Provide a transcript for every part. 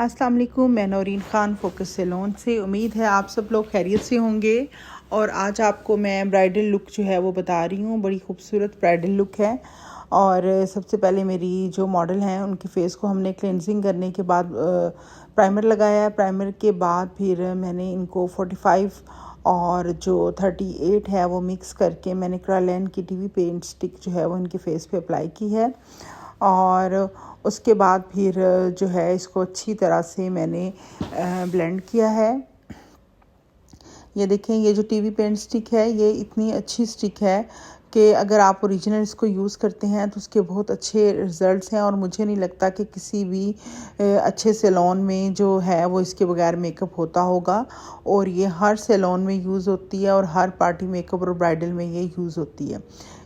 अस्सलाम वालेकुम, मैं नौरीन ख़ान फ़ोकस सैलून से। उम्मीद है आप सब लोग खैरियत से होंगे। और आज आपको मैं ब्राइडल लुक जो है वो बता रही हूँ। बड़ी खूबसूरत ब्राइडल लुक है। और सबसे पहले मेरी जो मॉडल हैं उनके फेस को हमने क्लेंजिंग करने के बाद प्राइमर लगाया है। प्राइमर के बाद फिर मैंने इनको 45 और जो 38 है वो मिक्स करके मैंने क्रायलैन की टीवी पेंट स्टिक जो है वो इनके फेस पे अप्लाई की है। और उसके बाद फिर जो है इसको अच्छी तरह से मैंने ब्लेंड किया है। ये देखें, ये जो टीवी पेंट स्टिक है ये इतनी अच्छी स्टिक है कि अगर आप ओरिजिनल इसको यूज़ करते हैं तो उसके बहुत अच्छे रिज़ल्ट्स हैं। और मुझे नहीं लगता कि किसी भी अच्छे सैलून में जो है वो इसके बगैर मेकअप होता होगा। और ये हर सैलून में यूज़ होती है और हर पार्टी मेकअप और ब्राइडल में ये यूज़ होती है।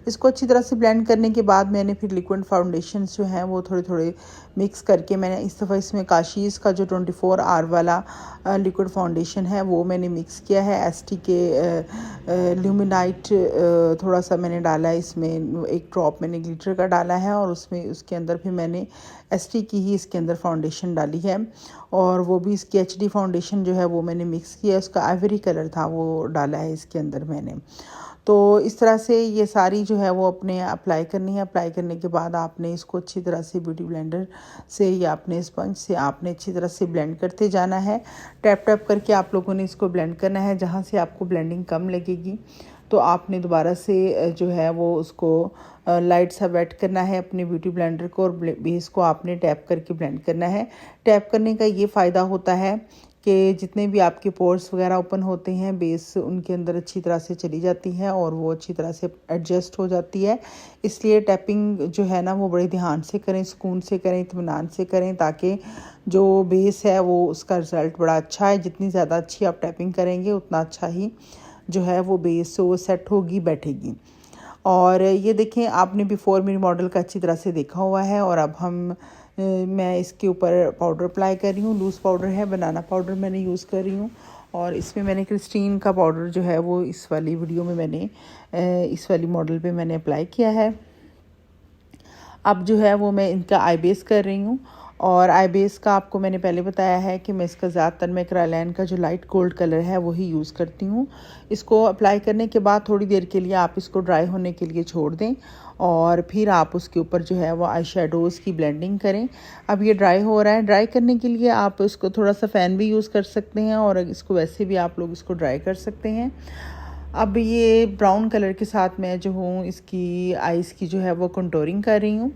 इसको अच्छी तरह से ब्लेंड करने के बाद मैंने फिर लिक्विड फाउंडेशन जो हैं वो थोड़े थोड़े मिक्स करके मैंने इस दफ़ा इसमें काशीज़ का जो 24 आवर वाला लिक्विड फाउंडेशन है वो मैंने मिक्स किया है। एसटी के ल्यूमिनाइट थोड़ा सा मैंने डाला है इसमें, एक ड्रॉप मैंने ग्लिटर का डाला है। और उसमें उसके अंदर फिर मैंने एसटी की ही इसके अंदर फाउंडेशन डाली है। और वो भी इसकी एचडी फाउंडेशन जो है वो मैंने मिक्स किया, उसका आइवरी कलर था वो डाला है इसके अंदर मैंने। तो इस तरह से ये सारी जो है वो अपने अप्लाई करनी है। अप्लाई करने के बाद आपने इसको अच्छी तरह से ब्यूटी ब्लेंडर से या अपने स्पंज से आपने अच्छी तरह से ब्लेंड करते जाना है। टैप टैप करके आप लोगों ने इसको ब्लेंड करना है। जहाँ से आपको ब्लेंडिंग कम लगेगी तो आपने दोबारा से जो है वो उसको लाइट सा वेट करना है अपने ब्यूटी ब्लेंडर को। और बेस को आपने टैप करके ब्लेंड करना है। टैप करने का ये फ़ायदा होता है कि जितने भी आपके पोर्स वगैरह ओपन होते हैं बेस उनके अंदर अच्छी तरह से चली जाती है और वो अच्छी तरह से एडजस्ट हो जाती है। इसलिए टैपिंग जो है ना वो बड़े ध्यान से करें, सुकून से करें, इत्मीनान से करें, ताकि जो बेस है वो उसका रिज़ल्ट बड़ा अच्छा है। जितनी ज़्यादा अच्छी आप टैपिंग करेंगे उतना अच्छा ही जो है वो बेस वो सेट होगी, बैठेगी। और ये देखें, आपने बिफ़ोर मेरी मॉडल का अच्छी तरह से देखा हुआ है। और अब मैं इसके ऊपर पाउडर अप्लाई कर रही हूँ। लूज़ पाउडर है, बनाना पाउडर मैंने यूज़ कर रही हूँ। और इसमें मैंने क्रिस्टीन का पाउडर जो है वो इस वाली वीडियो में मैंने इस वाली मॉडल पे मैंने अप्लाई किया है। अब जो है वो मैं इनका आई बेस कर रही हूँ। और आई बेस का आपको मैंने पहले बताया है कि मैं इसका ज़्यादातर मैं क्रायलैन का जो लाइट गोल्ड कलर है वही यूज़ करती हूँ। इसको अप्लाई करने के बाद थोड़ी देर के लिए आप इसको ड्राई होने के लिए छोड़ दें और फिर आप उसके ऊपर जो है वो आई शेडोज़ की ब्लेंडिंग करें। अब ये ड्राई हो रहा है। ड्राई करने के लिए आप इसको थोड़ा सा फ़ैन भी यूज़ कर सकते हैं और इसको वैसे भी आप लोग इसको ड्राई कर सकते हैं। अब ये ब्राउन कलर के साथ मैं जो हूँ इसकी आइज़ की जो है वो कंटूरिंग कर रही हूँ।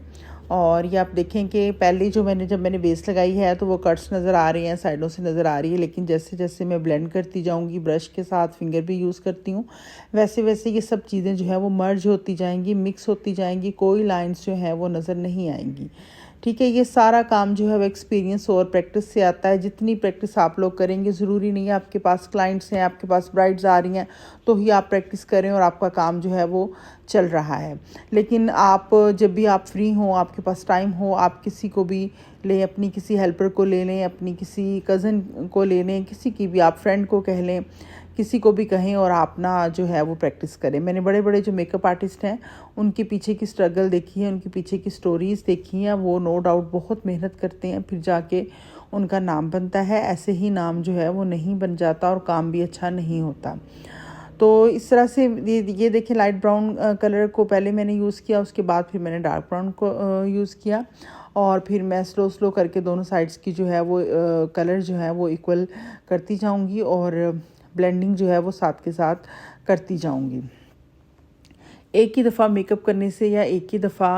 और ये आप देखें कि पहले जब मैंने बेस लगाई है तो वो कट्स नज़र आ रही हैं, साइडों से नज़र आ रही है। लेकिन जैसे जैसे मैं ब्लेंड करती जाऊंगी, ब्रश के साथ फिंगर भी यूज़ करती हूँ, वैसे वैसे ये सब चीज़ें जो है वो मर्ज होती जाएंगी, मिक्स होती जाएंगी। कोई लाइन्स जो हैं वो नज़र नहीं आएंगी। ठीक है, ये सारा काम जो है वो एक्सपीरियंस और प्रैक्टिस से आता है। जितनी प्रैक्टिस आप लोग करेंगे, ज़रूरी नहीं है आपके पास क्लाइंट्स हैं, आपके पास ब्राइड्स आ रही हैं तो ही आप प्रैक्टिस करें और आपका काम जो है वो चल रहा है। लेकिन आप जब भी आप फ्री हों, आपके पास टाइम हो, आप किसी को भी लें, अपनी किसी हेल्पर को ले लें, अपनी किसी कज़न को ले लें, किसी की भी आप फ्रेंड को कह लें, किसी को भी कहें और आप ना जो है वो प्रैक्टिस करें। मैंने बड़े बड़े जो मेकअप आर्टिस्ट हैं उनके पीछे की स्ट्रगल देखी है, उनके पीछे की स्टोरीज़ देखी हैं। वो नो डाउट बहुत मेहनत करते हैं, फिर जाके उनका नाम बनता है। ऐसे ही नाम जो है वो नहीं बन जाता और काम भी अच्छा नहीं होता। तो इस तरह से ये देखें, लाइट ब्राउन कलर को पहले मैंने यूज़ किया, उसके बाद फिर मैंने डार्क ब्राउन को यूज़ किया। और फिर मैं स्लो स्लो करके दोनों साइड्स की जो है वो कलर जो है वो इक्वल करती जाऊंगी और ब्लेंडिंग जो है वो साथ के साथ करती जाऊंगी। एक ही दफ़ा मेकअप करने से या एक ही दफ़ा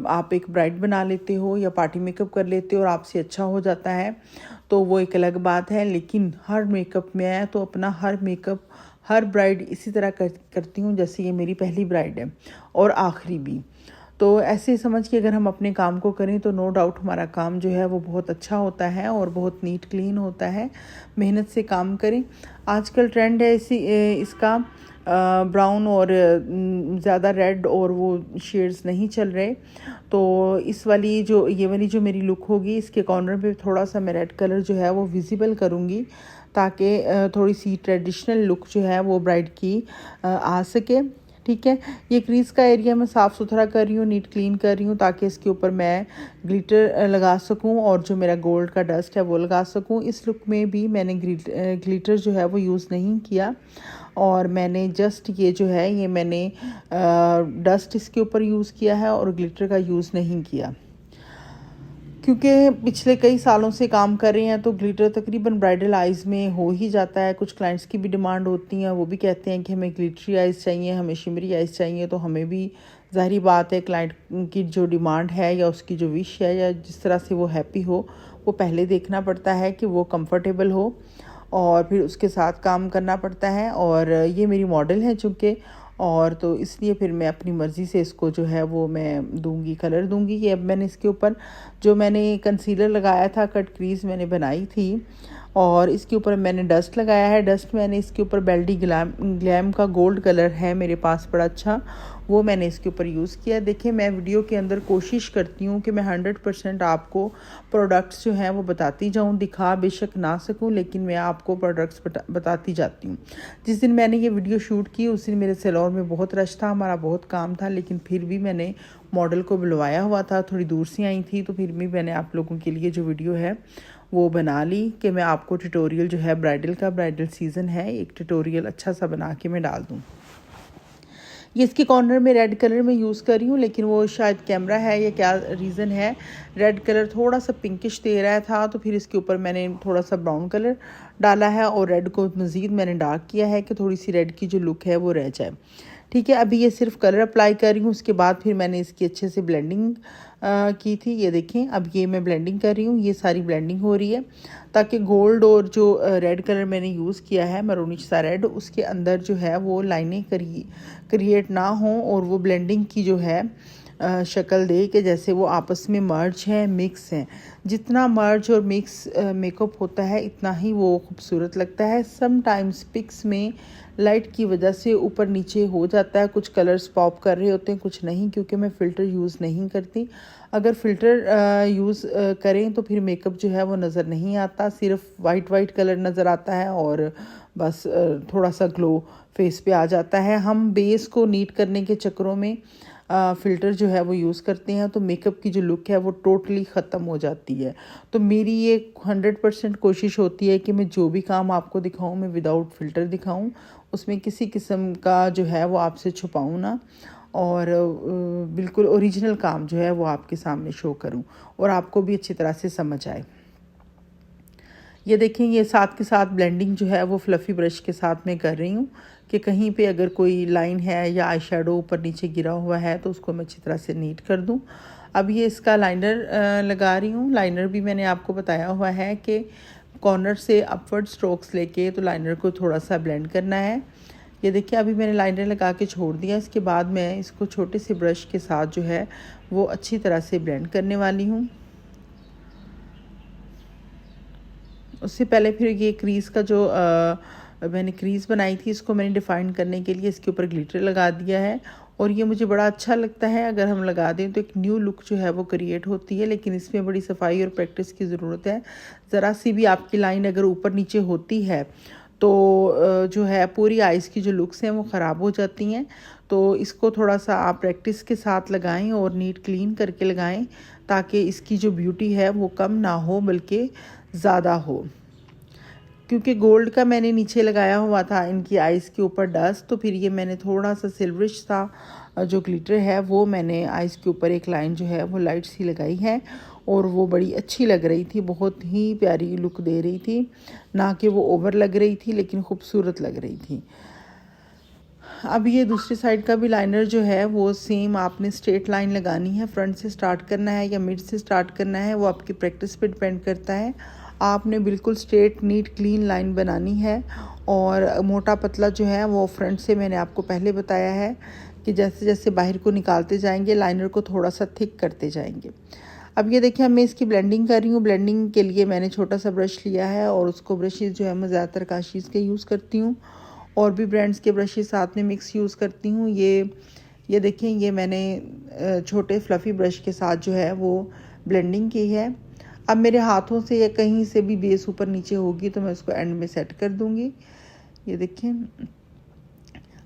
आप एक ब्राइड बना लेते हो या पार्टी मेकअप कर लेते हो और आपसे अच्छा हो जाता है तो वो एक अलग बात है। लेकिन हर मेकअप में तो अपना हर मेकअप हर ब्राइड इसी तरह करती हूँ जैसे ये मेरी पहली ब्राइड है और आखिरी भी। तो ऐसे समझ के अगर हम अपने काम को करें तो नो डाउट हमारा काम जो है वो बहुत अच्छा होता है और बहुत नीट क्लीन होता है। मेहनत से काम करें। आजकल ट्रेंड है इसका ब्राउन और ज़्यादा रेड और वो शेड्स नहीं चल रहे। तो ये वाली जो मेरी लुक होगी इसके कॉर्नर पे थोड़ा सा मैं रेड कलर जो है वो विजिबल करूँगी ताकि थोड़ी सी ट्रेडिशनल लुक जो है वो ब्राइड की आ सके। ठीक है। ये क्रीज़ का एरिया मैं साफ़ सुथरा कर रही हूँ, नीट क्लीन कर रही हूँ, ताकि इसके ऊपर मैं ग्लिटर लगा सकूँ और जो मेरा गोल्ड का डस्ट है वो लगा सकूँ। इस लुक में भी मैंने ग्लिटर जो है वो यूज़ नहीं किया, और मैंने जस्ट ये जो है ये मैंने डस्ट इसके ऊपर यूज़ किया है और ग्लिटर का यूज़ नहीं किया, क्योंकि पिछले कई सालों से काम कर रहे हैं तो ग्लिटर तकरीबन ब्राइडल आइज़ में हो ही जाता है। कुछ क्लाइंट्स की भी डिमांड होती है, वो भी कहते हैं कि हमें ग्लिटरी आइज़ चाहिए, हमें शिमरी आइज़ चाहिए। तो हमें भी ज़ाहिर बात है क्लाइंट की जो डिमांड है या उसकी जो विश है या जिस तरह से वो हैप्पी हो, वो पहले देखना पड़ता है कि वो कंफर्टेबल हो और फिर उसके साथ काम करना पड़ता है। और ये मेरी मॉडल है चूँकि, और तो इसलिए फिर मैं अपनी मर्ज़ी से इसको जो है वो मैं दूंगी, कलर दूंगी। ये अब मैंने इसके ऊपर जो मैंने कंसीलर लगाया था, कट क्रीज़ मैंने बनाई थी, और इसके ऊपर मैंने डस्ट लगाया है। डस्ट मैंने इसके ऊपर बेल्डी ग्लैम का गोल्ड कलर है मेरे पास बड़ा अच्छा, वो मैंने इसके ऊपर यूज़ किया। देखिए, मैं वीडियो के अंदर कोशिश करती हूँ कि मैं 100% आपको प्रोडक्ट्स जो हैं वो बताती जाऊँ, दिखा बेशक ना सकूँ, लेकिन मैं आपको प्रोडक्ट्स बताती जाती हूँ। जिस दिन मैंने ये वीडियो शूट की उस दिन मेरे सैलून में बहुत रश था, हमारा बहुत काम था, लेकिन फिर भी मैंने मॉडल को बुलवाया हुआ था, थोड़ी दूर से आई थी, तो फिर भी मैंने आप लोगों के लिए जो वीडियो है वो बना ली कि मैं आपको ट्यूटोरियल जो है ब्राइडल सीज़न है, एक ट्यूटोरियल अच्छा सा बना के मैं डाल दूँ। ये इसके कॉर्नर में रेड कलर में यूज़ कर रही हूँ, लेकिन वो शायद कैमरा है या क्या रीज़न है, रेड कलर थोड़ा सा पिंकिश दे रहा था, तो फिर इसके ऊपर मैंने थोड़ा सा ब्राउन कलर डाला है और रेड को मज़ीद मैंने डार्क किया है कि थोड़ी सी रेड की जो लुक है वो रह जाए। ठीक है, अभी ये सिर्फ कलर अप्लाई कर रही हूँ, उसके बाद फिर मैंने इसकी अच्छे से ब्लेंडिंग की थी। ये देखें, अब ये मैं ब्लेंडिंग कर रही हूँ, ये सारी ब्लेंडिंग हो रही है ताकि गोल्ड और जो रेड कलर मैंने यूज़ किया है, मरूनिश सा रेड, उसके अंदर जो है वो लाइनें क्रिएट ना हो और वो ब्लेंडिंग की जो है शक्ल दे कि जैसे वो आपस में मर्ज हैं, मिक्स हैं। जितना मर्ज और मिक्स मेकअप होता है इतना ही वो खूबसूरत लगता है। समटाइम्स पिक्स में लाइट की वजह से ऊपर नीचे हो जाता है, कुछ कलर्स पॉप कर रहे होते हैं, कुछ नहीं, क्योंकि मैं फ़िल्टर यूज़ नहीं करती। अगर फ़िल्टर यूज़ करें तो फिर मेकअप जो है वो नज़र नहीं आता, सिर्फ वाइट कलर नज़र आता है और बस थोड़ा सा ग्लो फेस पे आ जाता है। हम बेस को नीट करने के चक्करों में फ़िल्टर जो है वो यूज़ करते हैं, तो मेकअप की जो लुक है वो टोटली ख़त्म हो जाती है। तो मेरी ये 100% कोशिश होती है कि मैं जो भी काम आपको दिखाऊं मैं विदाउट फ़िल्टर दिखाऊं, उसमें किसी किस्म का जो है वो आपसे छुपाऊं ना, और बिल्कुल ओरिजिनल काम जो है वो आपके सामने शो करूं और आपको भी अच्छी तरह से समझ आए। ये देखें, ये साथ के साथ ब्लेंडिंग जो है वो फ्लफ़ी ब्रश के साथ मैं कर रही हूँ कि कहीं पे अगर कोई लाइन है या आई शेडो ऊपर नीचे गिरा हुआ है तो उसको मैं अच्छी तरह से नीट कर दूँ। अब ये इसका लाइनर लगा रही हूँ। लाइनर भी मैंने आपको बताया हुआ है कि कॉर्नर से अपवर्ड स्ट्रोक्स लेके तो लाइनर को थोड़ा सा ब्लेंड करना है। ये देखिए, अभी मैंने लाइनर लगा के छोड़ दिया, इसके बाद मैं इसको छोटे से ब्रश के साथ जो है वो अच्छी तरह से ब्लेंड करने वाली हूँ। उससे पहले फिर ये क्रीज़ का जो मैंने क्रीज़ बनाई थी इसको मैंने डिफ़ाइन करने के लिए इसके ऊपर ग्लिटर लगा दिया है, और ये मुझे बड़ा अच्छा लगता है। अगर हम लगा दें तो एक न्यू लुक जो है वो क्रिएट होती है, लेकिन इसमें बड़ी सफाई और प्रैक्टिस की ज़रूरत है। ज़रा सी भी आपकी लाइन अगर ऊपर नीचे होती है तो जो है पूरी आइज़ की जो लुक्स हैं वो ख़राब हो जाती हैं। तो इसको थोड़ा सा आप प्रैक्टिस के साथ लगाएं और नीट क्लीन करके लगाएं, ताकि इसकी जो ब्यूटी है वो कम ना हो बल्कि ज़्यादा हो। क्योंकि गोल्ड का मैंने नीचे लगाया हुआ था इनकी आइज़ के ऊपर डस्ट, तो फिर ये मैंने थोड़ा सा सिल्वरिश सा जो ग्लिटर है वो मैंने आइज़ के ऊपर एक लाइन जो है वो लाइट सी लगाई है, और वो बड़ी अच्छी लग रही थी, बहुत ही प्यारी लुक दे रही थी। ना कि वो ओवर लग रही थी, लेकिन खूबसूरत लग रही थी। अब ये दूसरी साइड का भी लाइनर जो है वो सेम आपने स्ट्रेट लाइन लगानी है। फ्रंट से स्टार्ट करना है या मिड से स्टार्ट करना है वो आपकी प्रैक्टिस पे डिपेंड करता है। आपने बिल्कुल स्ट्रेट नीट क्लीन लाइन बनानी है, और मोटा पतला जो है वो फ्रंट से मैंने आपको पहले बताया है कि जैसे जैसे बाहर को निकालते जाएंगे लाइनर को थोड़ा सा थिक करते जाएंगे। अब ये देखिए, मैं इसकी ब्लेंडिंग कर रही हूँ। ब्लेंडिंग के लिए मैंने छोटा सा ब्रश लिया है और उसको ब्रशेज़ जो है मैं ज़्यादातर काशीज़ के यूज़ करती हूँ, और भी ब्रांड्स के ब्रशेज़ साथ में मिक्स यूज़ करती हूँ। ये देखें, ये मैंने छोटे फ्लफ़ी ब्रश के साथ जो है वो ब्लेंडिंग की है। अब मेरे हाथों से या कहीं से भी बेस ऊपर नीचे होगी तो मैं उसको एंड में सेट कर दूँगी। ये देखें,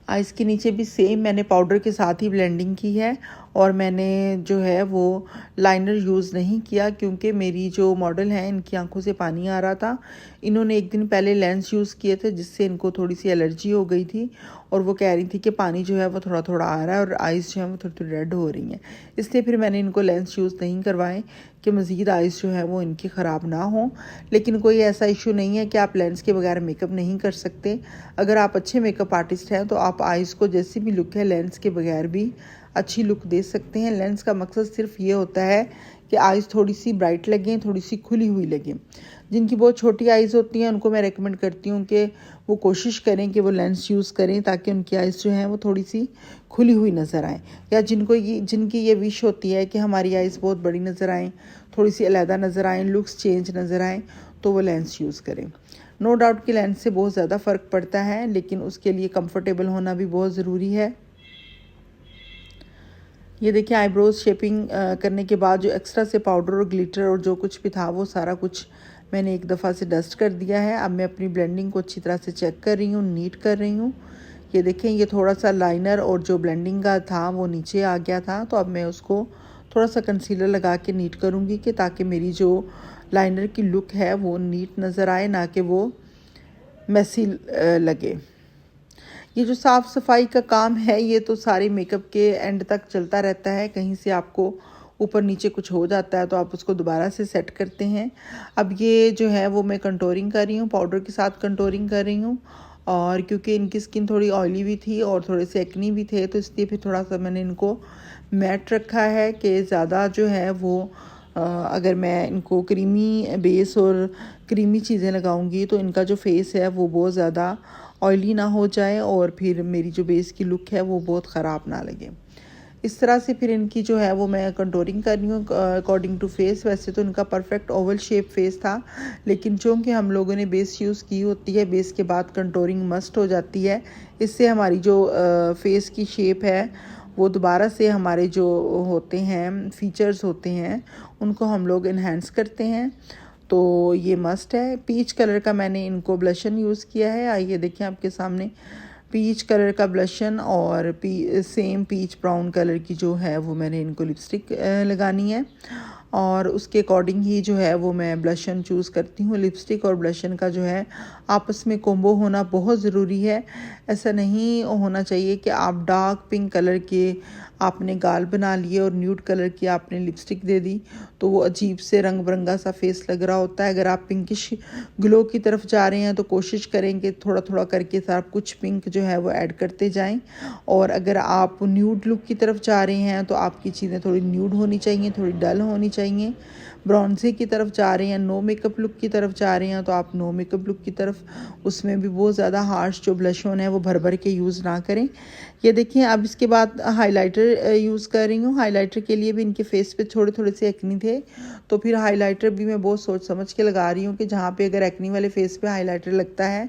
आइज़ के नीचे भी सेम मैंने पाउडर के साथ ही ब्लेंडिंग की है और मैंने जो है वो लाइनर यूज़ नहीं किया क्योंकि मेरी जो मॉडल है इनकी आंखों से पानी आ रहा था। इन्होंने एक दिन पहले लेंस यूज़ किए थे जिससे इनको थोड़ी सी एलर्जी हो गई थी और वो कह रही थी कि पानी जो है वो थोड़ा थोड़ा आ रहा है और आइज़ जो है वो थोड़ी थोड़ी रेड हो रही हैं। इसलिए फिर मैंने इनको लेंस यूज़ नहीं करवाए कि मज़ीद आइज़ जो है वो इनकी ख़राब ना हो। लेकिन कोई ऐसा इशू नहीं है कि आप लेंस के बगैर मेकअप नहीं कर सकते। अगर आप अच्छे मेकअप आर्टिस्ट हैं तो आप आइज़ को जैसी भी लुक है लेंस के बगैर भी अच्छी लुक दे सकते हैं। लेंस का मकसद सिर्फ ये होता है कि आइज़ थोड़ी सी ब्राइट लगें, थोड़ी सी खुली हुई लगें। जिनकी बहुत छोटी आइज़ होती हैं उनको मैं रेकमेंड करती हूँ कि वो कोशिश करें कि वो लेंस यूज़ करें ताकि उनकी आइज़ जो हैं वो थोड़ी सी खुली हुई नज़र आएँ। या जिनकी ये विश होती है कि हमारी आइज़ बहुत बड़ी नज़र आएँ, थोड़ी सी अलहदा नज़र आएँ, लुक्स चेंज नज़र आएँ, तो वो लेंस यूज़ करें। नो डाउट कि लेंस से बहुत ज़्यादा फ़र्क पड़ता है लेकिन उसके लिए कंफर्टेबल होना भी बहुत ज़रूरी है। ये देखिए आईब्रोज शेपिंग करने के बाद जो एक्स्ट्रा से पाउडर और ग्लिटर और जो कुछ भी था वो सारा कुछ मैंने एक दफ़ा से डस्ट कर दिया है। अब मैं अपनी ब्लेंडिंग को अच्छी तरह से चेक कर रही हूँ, नीट कर रही हूँ। ये देखें ये थोड़ा सा लाइनर और जो ब्लेंडिंग का था वो नीचे आ गया था, तो अब मैं उसको थोड़ा सा कंसीलर लगा के नीट करूँगी कि ताकि मेरी जो लाइनर की लुक है वो नीट नज़र आए, ना कि वो मैसी लगे। ये जो साफ़ सफाई का काम है ये तो सारे मेकअप के एंड तक चलता रहता है। कहीं से आपको ऊपर नीचे कुछ हो जाता है तो आप उसको दोबारा से सेट करते हैं। अब ये जो है वो मैं कंटूरिंग कर रही हूँ, पाउडर के साथ कंटूरिंग कर रही हूँ। और क्योंकि इनकी स्किन थोड़ी ऑयली भी थी और थोड़े से एक्नी भी थे तो इसलिए फिर थोड़ा सा मैंने इनको मैट रखा है कि ज़्यादा जो है वो अगर मैं इनको क्रीमी बेस और क्रीमी चीज़ें लगाऊंगी तो इनका जो फेस है वो बहुत ज़्यादा ऑयली ना हो जाए और फिर मेरी जो बेस की लुक है वो बहुत ख़राब ना लगे। इस तरह से फिर इनकी जो है वो मैं कंटूरिंग कर रही हूँ अकॉर्डिंग टू फेस। वैसे तो इनका परफेक्ट ओवल शेप फेस था लेकिन चूँकि हम लोगों ने बेस यूज़ की होती है, बेस के बाद कंटूरिंग मस्ट हो जाती है। इससे हमारी जो फेस की शेप है वो दोबारा से हमारे जो होते हैं फीचर्स होते हैं उनको हम लोग इन्हेंस करते हैं। तो ये मस्ट है। पीच कलर का मैंने इनको ब्लशन यूज़ किया है। आइए देखें आपके सामने पीच कलर का ब्लशन और सेम पीच ब्राउन कलर की जो है वो मैंने इनको लिपस्टिक लगानी है और उसके अकॉर्डिंग ही जो है वो मैं ब्लशन चूज़ करती हूँ। लिपस्टिक और ब्लशन का जो है आपस में कॉम्बो होना बहुत ज़रूरी है। ऐसा नहीं होना चाहिए कि आप डार्क पिंक कलर के आपने गाल बना लिए और न्यूड कलर की आपने लिपस्टिक दे दी तो वो अजीब से रंग बिरंगा सा फेस लग रहा होता है। अगर आप पिंकिश ग्लो की तरफ जा रहे हैं तो कोशिश करें कि थोड़ा थोड़ा करके सारा कुछ पिंक जो है वो ऐड करते जाएं। और अगर आप न्यूड लुक की तरफ जा रहे हैं तो आपकी चीज़ें थोड़ी न्यूड होनी चाहिए, थोड़ी डल होनी चाहिए। ब्रॉन्जी की तरफ जा रहे हैं, नो मेकअप लुक की तरफ जा रहे हैं तो आप नो मेकअप लुक की तरफ, उसमें भी बहुत ज़्यादा हार्श जो ब्लश ऑन है वो भर भर के यूज़ ना करें। ये देखिए अब इसके बाद हाइलाइटर यूज़ कर रही हूँ। हाइलाइटर के लिए भी इनके फेस पे थोड़े थोड़े से एक्नी थे तो फिर हाइलाइटर भी मैं बहुत सोच समझ के लगा रही हूँ कि जहाँ पे अगर एक्नी वाले फेस पे हाइलाइटर लगता है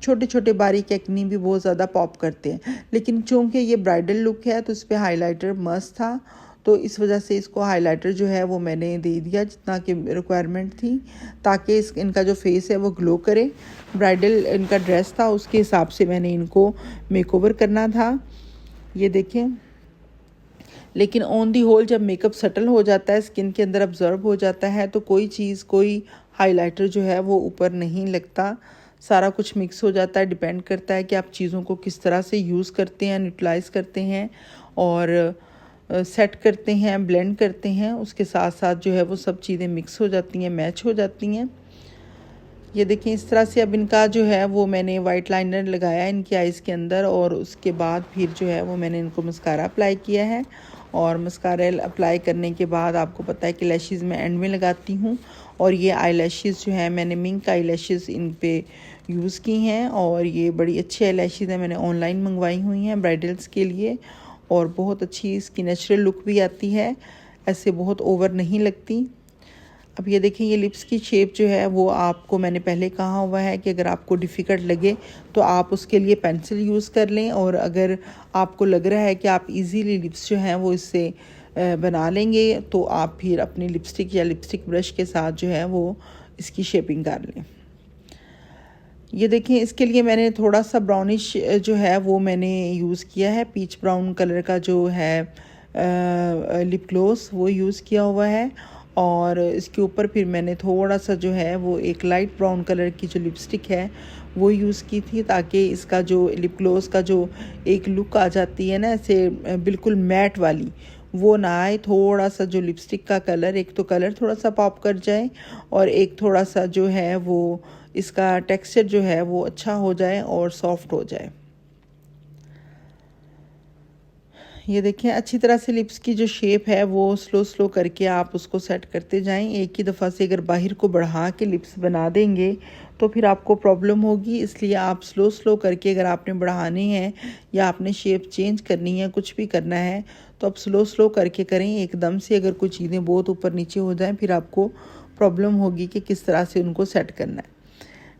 छोटे छोटे बारीक एक्नी भी बहुत ज़्यादा पॉप करते हैं। लेकिन चूँकि ये ब्राइडल लुक है तो इस पर हाइलाइटर मस्ट था तो इस वजह से इसको हाइलाइटर जो है वो मैंने दे दिया जितना कि रिक्वायरमेंट थी ताकि इनका जो फेस है वो ग्लो करे। ब्राइडल इनका ड्रेस था उसके हिसाब से मैंने इनको मेकओवर करना था। ये देखें लेकिन ऑन दी होल जब मेकअप सेटल हो जाता है, स्किन के अंदर ऑब्जर्व हो जाता है तो कोई चीज़ कोई हाइलाइटर जो है वो ऊपर नहीं लगता। सारा कुछ मिक्स हो जाता है। डिपेंड करता है कि आप चीज़ों को किस तरह से यूज़ करते हैं, यूटिलाइज़ करते हैं और सेट करते हैं, ब्लेंड करते हैं। उसके साथ साथ जो है वो सब चीज़ें मिक्स हो जाती हैं, मैच हो जाती हैं। ये देखें इस तरह से अब इनका जो है वो मैंने वाइट लाइनर लगाया इनकी आइज़ के अंदर और उसके बाद फिर जो है वो मैंने इनको मस्कारा अप्लाई किया है। और मस्कारा अप्लाई करने के बाद आपको पता है कि लैशेज़ मैं एंड में लगाती हूँ और ये आई लैशेज़ जो है मैंने मिंक आई लैशेज़ इन पे यूज़ की हैं और ये बड़ी अच्छी आई लैशेज़ हैं, मैंने ऑनलाइन मंगवाई हुई हैं ब्राइडल्स के लिए और बहुत अच्छी इसकी नेचुरल लुक भी आती है, ऐसे बहुत ओवर नहीं लगती। अब ये देखें ये लिप्स की शेप जो है वो आपको मैंने पहले कहा हुआ है कि अगर आपको डिफ़िकल्ट लगे तो आप उसके लिए पेंसिल यूज़ कर लें और अगर आपको लग रहा है कि आप इजीली लिप्स जो हैं वो इससे बना लेंगे तो आप फिर अपनी लिपस्टिक या लिपस्टिक ब्रश के साथ जो है वो इसकी शेपिंग कर लें। ये देखें, इसके लिए मैंने थोड़ा सा ब्राउनिश जो है वो मैंने यूज़ किया है, पीच ब्राउन कलर का जो है लिप ग्लॉस वो यूज़ किया हुआ है। और इसके ऊपर फिर मैंने थोड़ा सा जो है वो एक लाइट ब्राउन कलर की जो लिपस्टिक है वो यूज़ की थी, ताकि इसका जो लिप ग्लॉस का जो एक लुक आ जाती है ना ऐसे बिल्कुल मैट वाली, वो ना आए। थोड़ा सा जो लिपस्टिक का कलर, एक तो कलर थोड़ा सा पॉप कर जाए और एक थोड़ा सा जो है वो इसका टेक्सचर जो है वो अच्छा हो जाए और सॉफ्ट हो जाए। ये देखें, अच्छी तरह से लिप्स की जो शेप है वो स्लो स्लो करके आप उसको सेट करते जाएं। एक ही दफ़ा से अगर बाहर को बढ़ा के लिप्स बना देंगे तो फिर आपको प्रॉब्लम होगी, इसलिए आप स्लो स्लो करके, अगर आपने बढ़ाने हैं या आपने शेप चेंज करनी है, कुछ भी करना है, तो आप स्लो स्लो करके करें। एकदम से अगर कुछ चीज़ें बहुत ऊपर नीचे हो जाएं फिर आपको प्रॉब्लम होगी कि किस तरह से उनको सेट करना है।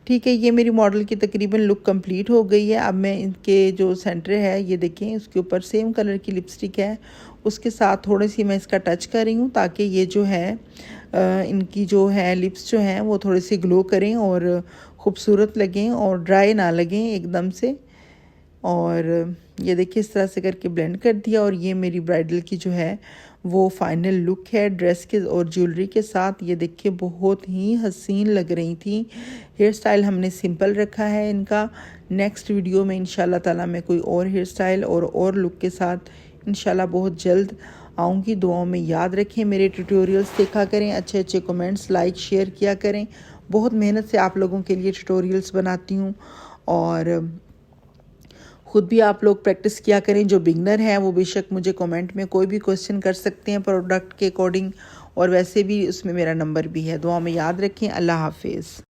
ठीक है, ये मेरी मॉडल की तकरीबन लुक कंप्लीट हो गई है। अब मैं इनके जो सेंटर है ये देखें, उसके ऊपर सेम कलर की लिपस्टिक है, उसके साथ थोड़ी सी मैं इसका टच कर रही हूँ ताकि ये जो है इनकी जो है लिप्स जो हैं वो थोड़ी सी ग्लो करें और ख़ूबसूरत लगें और ड्राई ना लगें एकदम से। और ये देखिए, इस तरह से करके ब्लेंड कर दिया और ये मेरी ब्राइडल की जो है वो फाइनल लुक है ड्रेस के और ज्वेलरी के साथ। ये देखिए, बहुत ही हसीन लग रही थी। हेयर स्टाइल हमने सिंपल रखा है इनका। नेक्स्ट वीडियो में इंशाल्लाह ताला मैं कोई और हेयर स्टाइल और लुक के साथ इंशाल्लाह बहुत जल्द आऊँगी। दुआओं में याद रखें, मेरे ट्यूटोरियल्स देखा करें, अच्छे अच्छे कमेंट्स लाइक शेयर किया करें। बहुत मेहनत से आप लोगों के लिए ट्यूटोरियल्स बनाती हूँ और ख़ुद भी आप लोग प्रैक्टिस किया करें। जो बिगनर हैं वो बेशक मुझे कमेंट में कोई भी क्वेश्चन कर सकते हैं प्रोडक्ट के अकॉर्डिंग, और वैसे भी उसमें मेरा नंबर भी है। दुआ में याद रखें। अल्लाह हाफिज़।